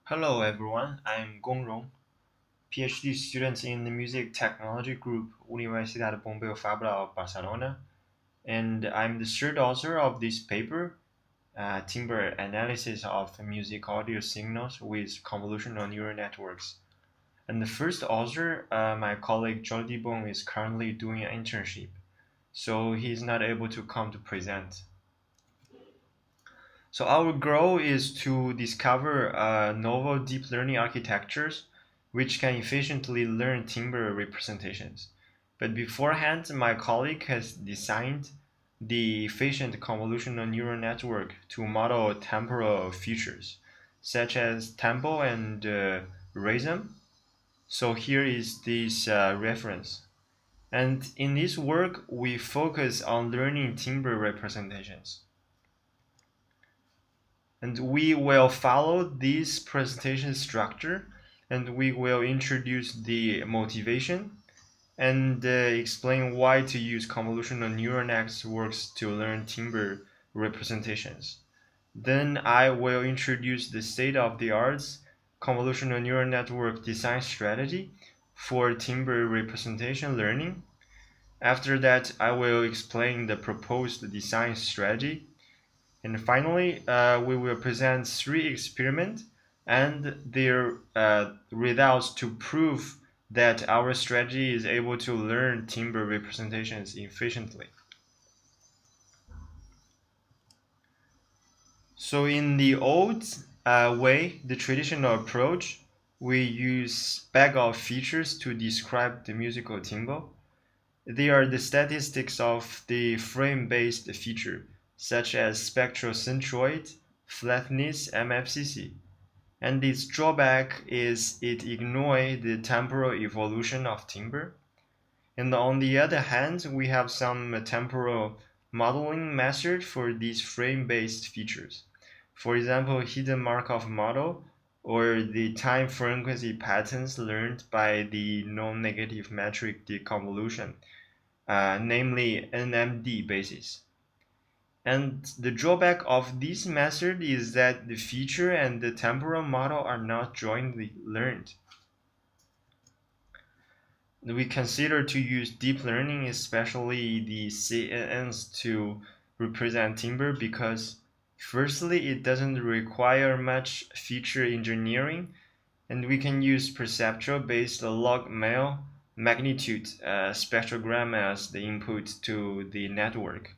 Hello everyone, I'm Rong, PhD student in the Music Technology Group, Universidad Pompeu Fabra of Barcelona, and I'm the third author of this paper, Timber Analysis of Music Audio Signals with Convolutional Neural Networks. And the first author, my colleague Jordi Bong, is currently doing an internship, so he's not able to come to present. So our goal is to discover novel deep learning architectures which can efficiently learn timbre representations. But beforehand, my colleague has designed the efficient convolutional neural network to model temporal features, such as tempo and rhythm. So here is this reference. And in this work, we focus on learning timbre representations. And we will follow this presentation structure, and we will introduce the motivation and explain why to use convolutional neural networks to learn timbre representations. Then I will introduce the state-of-the-art convolutional neural network design strategy for timbre representation learning. After that, I will explain the proposed design strategy. And finally, we will present 3 experiments and their results to prove that our strategy is able to learn timbre representations efficiently. So in the old way, the traditional approach, we use bag of features to describe the musical timbre. They are the statistics of the frame-based feature, such as spectral centroid, flatness, MFCC. And its drawback is it ignores the temporal evolution of timbre. And on the other hand, we have some temporal modeling method for these frame-based features. For example, hidden Markov model or the time frequency patterns learned by the non-negative metric deconvolution, namely NMD basis. And the drawback of this method is that the feature and the temporal model are not jointly learned. We consider to use deep learning, especially the CNNs, to represent timbre because firstly, it doesn't require much feature engineering, and we can use perceptual-based log magnitude spectrogram as the input to the network.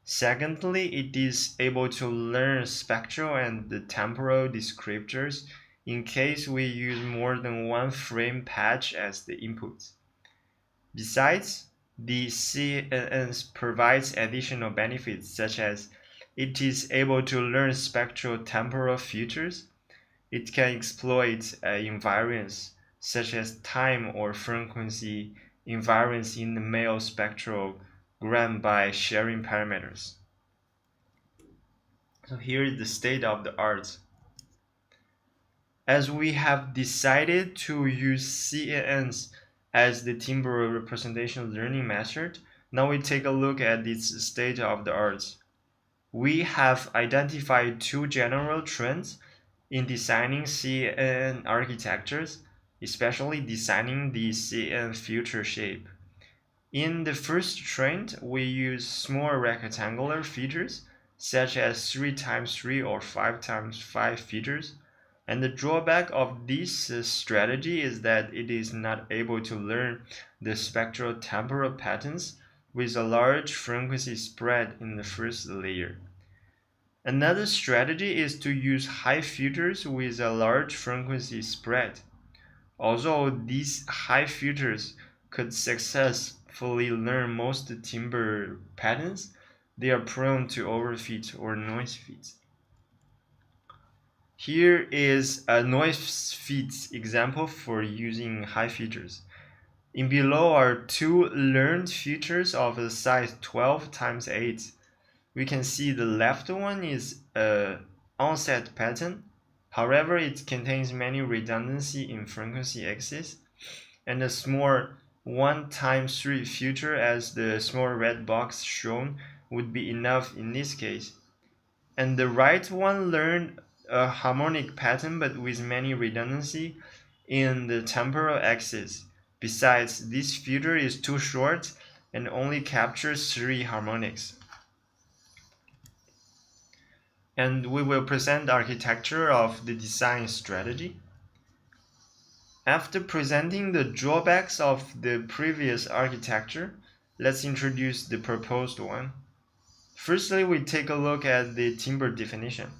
Secondly, it is able to learn spectral and the temporal descriptors in case we use more than one frame patch as the input. Besides, the CNN provides additional benefits such as it is able to learn spectral temporal features. It can exploit invariance such as time or frequency invariance in the male spectrogram by sharing parameters. So here is the state of the art. As we have decided to use CNNs as the timbre representation learning method, now we take a look at its state of the art. We have identified 2 general trends in designing CNN architectures, especially designing the CNN future shape. In the first trend, we use small rectangular features such as 3x3 or 5x5 features. And the drawback of this strategy is that it is not able to learn the spectral temporal patterns with a large frequency spread in the first layer. Another strategy is to use high filters with a large frequency spread. Although these high filters could successfully learn most timbre patterns, they are prone to overfit or noise fits. Here is a noise fit example for using high filters. In below are 2 learned filters of the size 12 times 8. We can see the left one is a onset pattern. However, it contains many redundancy in frequency axis, and a small 1x3 filter as the small red box shown would be enough in this case. And the right one learned a harmonic pattern but with many redundancy in the temporal axis. Besides, this filter is too short and only captures 3 harmonics. And we will present the architecture of the design strategy. After presenting the drawbacks of the previous architecture, let's introduce the proposed one. Firstly, we take a look at the timber definition.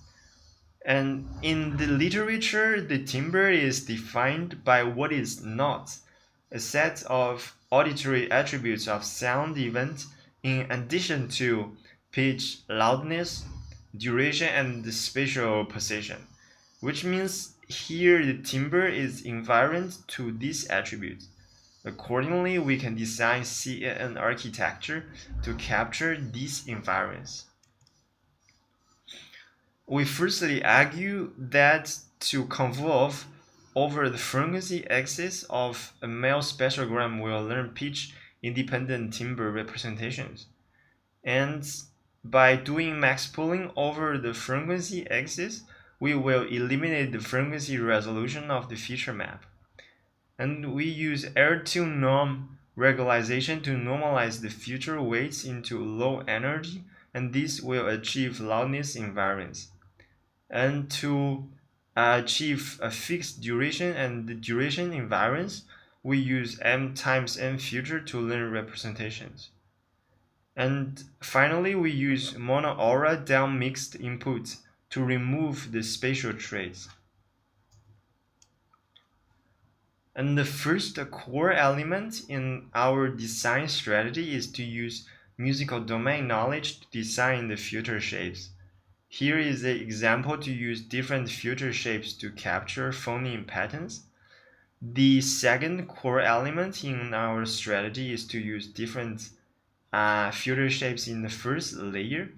And in the literature, the timbre is defined by what is not a set of auditory attributes of sound event in addition to pitch, loudness, duration, and the spatial position, which means here the timbre is invariant to these attributes. Accordingly, we can design CAN architecture to capture these invariants. We firstly argue that to convolve over the frequency axis of a male spectrogram will learn pitch-independent timbre representations. And by doing max pooling over the frequency axis, we will eliminate the frequency resolution of the feature map. And we use L2 norm regularization to normalize the filter weights into low energy, and this will achieve loudness invariance. And to achieve a fixed duration and the duration invariance, we use M times N filter to learn representations. And finally, we use mono-aura down mixed inputs to remove the spatial traits. And the first core element in our design strategy is to use musical domain knowledge to design the filter shapes. Here is an example to use different filter shapes to capture phoneme patterns. The second core element in our strategy is to use different filter shapes in the first layer.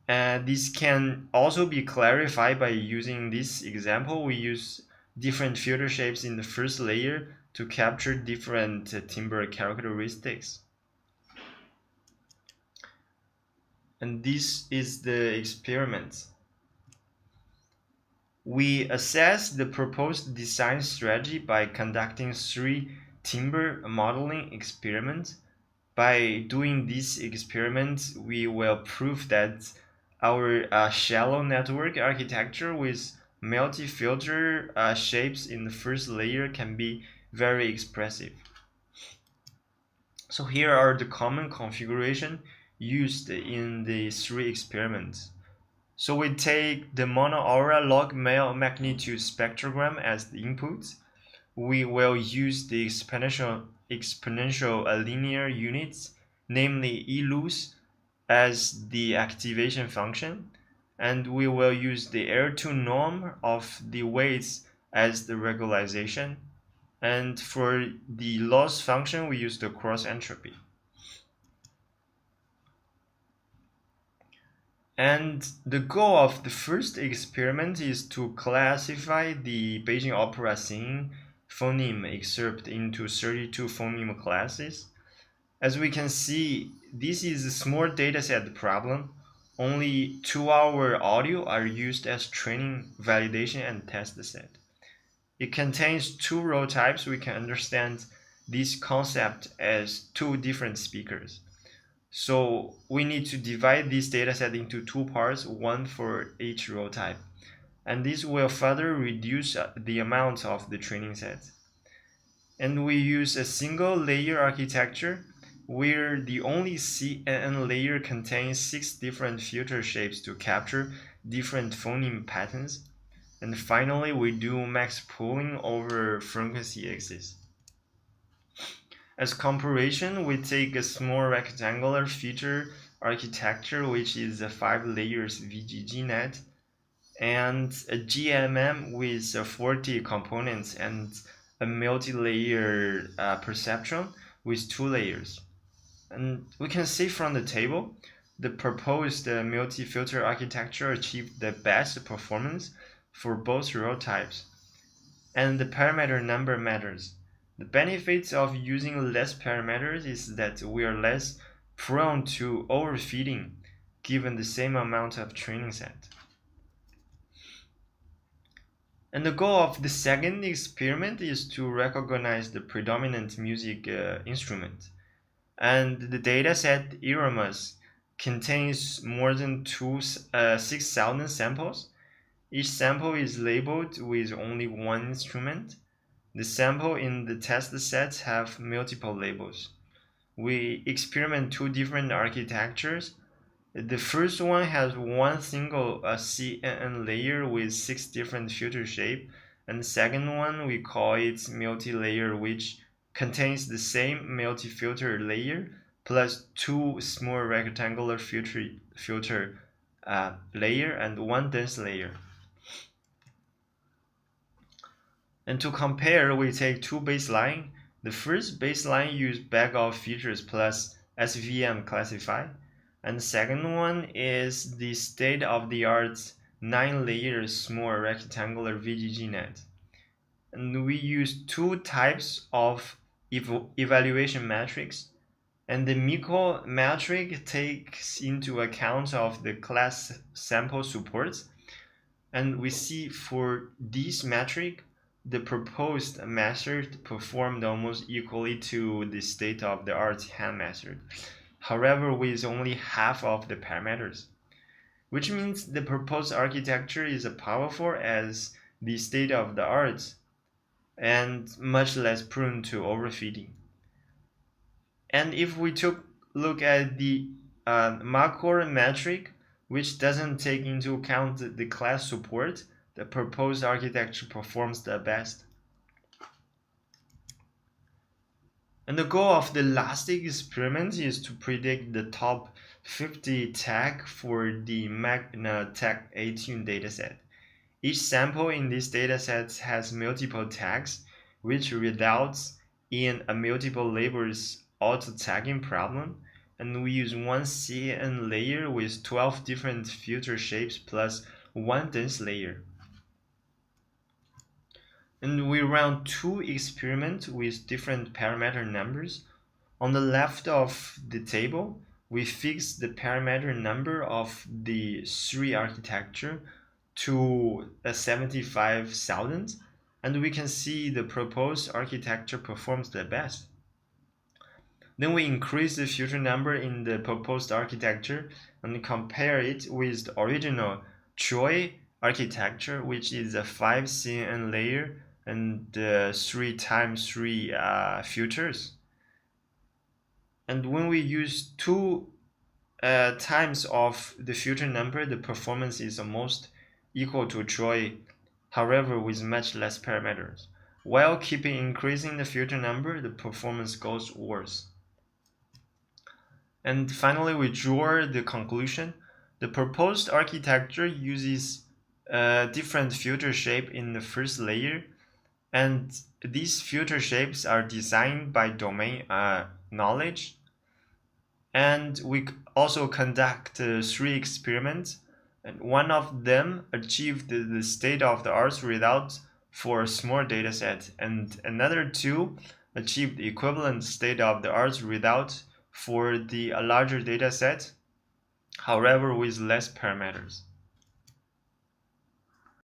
This can also be clarified by using this example. We use different filter shapes in the first layer to capture different timbre characteristics. And this is the experiment. We assess the proposed design strategy by conducting 3 timbre modeling experiments. By doing this experiment, we will prove that our shallow network architecture with multi-filter shapes in the first layer can be very expressive. So here are the common configuration used in the 3 experiments. So we take the mono-aura log male magnitude spectrogram as the input. We will use the exponential linear units, namely ELUs, as the activation function, and we will use the L2 norm of the weights as the regularization, and for the loss function we use the cross entropy. And the goal of the first experiment is to classify the Beijing opera singing phoneme excerpt into 32 phoneme classes. As we can see, this is a small dataset problem. Only 2-hour audio are used as training, validation, and test set. It contains 2 row types. We can understand this concept as 2 different speakers. So we need to divide this dataset into 2 parts, one for each row type. And this will further reduce the amount of the training set. And we use a single layer architecture where the only CNN layer contains 6 different filter shapes to capture different phoneme patterns. And finally, we do max pooling over frequency axis. As comparison, we take a small rectangular feature architecture, which is a 5 layers VGG net, and a GMM with 40 components and a multi-layer perceptron with 2 layers. And we can see from the table, the proposed multi-filter architecture achieved the best performance for both row types. And the parameter number matters. The benefits of using less parameters is that we are less prone to overfitting given the same amount of training set. And the goal of the second experiment is to recognize the predominant music instrument. And the dataset Eramus contains more than 6,000 samples. Each sample is labeled with only one instrument. The sample in the test sets have multiple labels. We experiment two different architectures. The first one has one single CNN layer with 6 different filter shapes, and the second one we call it multi-layer, which contains the same multi-filter layer plus two small rectangular filter layer and one dense layer. And to compare, we take two baseline. The first baseline use bag-off features plus SVM classify, and the second one is the state-of-the-art 9-layer small rectangular VGG net. And we use two types of evaluation metrics, and the Miko metric takes into account of the class sample supports, and we see for this metric the proposed method performed almost equally to the state-of-the-art hand method, however with only half of the parameters, which means the proposed architecture is as powerful as the state-of-the-art and much less prone to overfitting. And if we look at the Makor metric, which doesn't take into account the class support, the proposed architecture performs the best. And the goal of the last experiment is to predict the top 50 tag for the Magna Tag 18 dataset. Each sample in this dataset has multiple tags, which results in a multiple labels auto-tagging problem, and we use one CN layer with 12 different filter shapes plus one dense layer. And we run two experiments with different parameter numbers. On the left of the table, we fix the parameter number of the 3 architecture to 75,000, and we can see the proposed architecture performs the best. Then we increase the filter number in the proposed architecture and compare it with the original Troy architecture, which is a 5 CNN layer and 3x3 filters. And when we use 2 times of the filter number, the performance is almost equal to Troy, however with much less parameters. While keeping increasing the filter number, the performance goes worse. And finally, we draw the conclusion. The proposed architecture uses different filter shape in the first layer, and these filter shapes are designed by domain knowledge. And we also conduct 3 experiments, and one of them achieved the state-of-the-art result for a small dataset, and another 2 achieved equivalent state-of-the-art result for the larger dataset, however with less parameters.